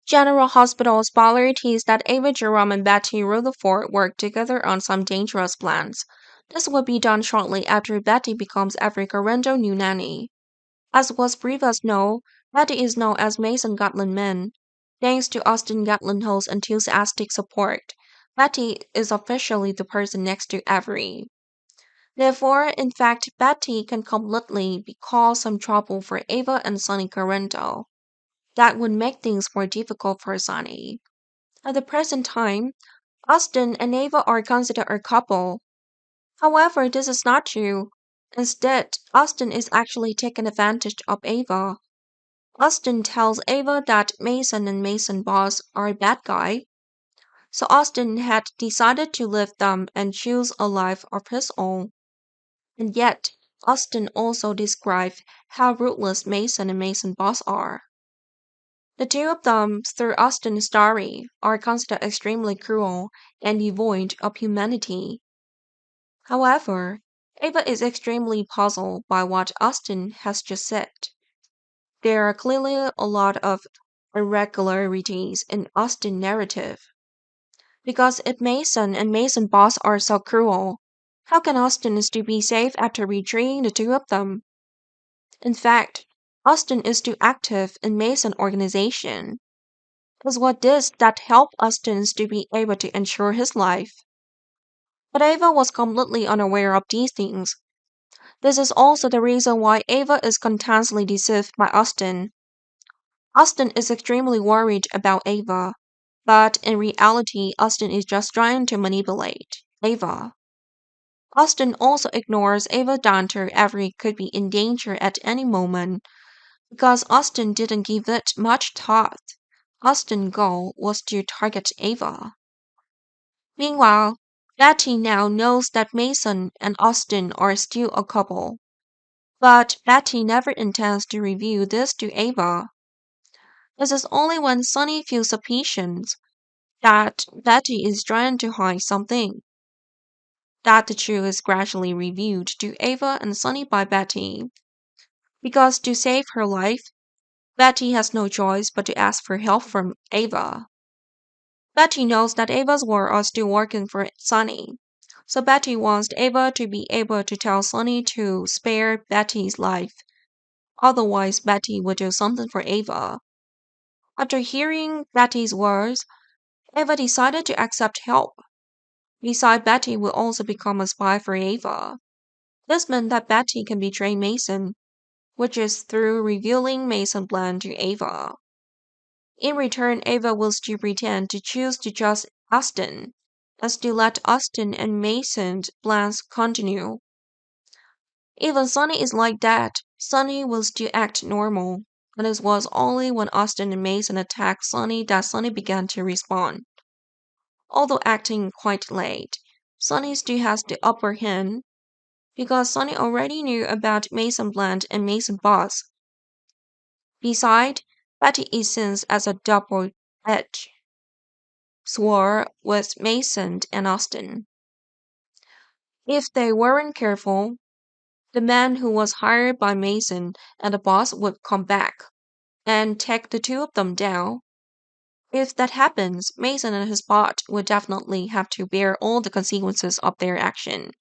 General Hospital's polarities that Ava, Jerome, and Betty Rutherford work together on some dangerous plans. This would be done shortly after Betty becomes Africa Rendo's new nanny. As was previously known, Betty is known as Mason Gatlin Min. Thanks to Austin Gatlin Hall's enthusiastic support, Betty is officially the person next to Avery. Therefore, in fact, Betty can completely cause some trouble for Ava and Sonny Corrento. That would make things more difficult for Sonny. At the present time, Austin and Ava are considered a couple. However, this is not true. Instead, Austin is actually taking advantage of Ava. Austin tells Ava that Mason and Mason Boss are a bad guy, so Austin had decided to leave them and choose a life of his own. And yet, Austin also described how ruthless Mason and Mason Boss are. The two of them, through Austin's story, are considered extremely cruel and devoid of humanity. However, Ava is extremely puzzled by what Austin has just said. There are clearly a lot of irregularities in Austin's narrative. Because if Mason and Mason Boss are so cruel, how can Austin still be safe after betraying the two of them? In fact, Austin is too active in Mason organization. It's what this that helped Austin to be able to ensure his life. But Ava was completely unaware of these things. This is also the reason why Ava is constantly deceived by Austin. Austin is extremely worried about Ava, but in reality, Austin is just trying to manipulate Ava. Austin also ignores Ava down to Avery could be in danger at any moment because Austin didn't give it much thought. Austin's goal was to target Ava. Meanwhile, Betty now knows that Mason and Austin are still a couple. But Betty never intends to reveal this to Ava. This is only when Sonny feels suspicious that Betty is trying to hide something that the truth is gradually revealed to Ava and Sonny by Betty. Because to save her life, Betty has no choice but to ask for help from Ava. Betty knows that Ava's words are still working for Sonny, so Betty wants Ava to be able to tell Sonny to spare Betty's life. Otherwise, Betty would do something for Ava. After hearing Betty's words, Ava decided to accept help. Besides, Betty will also become a spy for Ava. This meant that Betty can betray Mason, which is through revealing Mason's plan to Ava. In return, Ava will still pretend to choose to trust Austin, and still let Austin and Mason's plans continue. Even Sonny is like that. Sonny will still act normal, and it was only when Austin and Mason attacked Sonny that Sonny began to respond. Although acting quite late, Sonny still has the upper hand because Sonny already knew about Mason Blunt and Mason Boss. Besides, Betty is seen as a double-edged sword with Mason and Austin. If they weren't careful, the man who was hired by Mason and the boss would come back and take the two of them down. If that happens, Mason and his bot would definitely have to bear all the consequences of their action.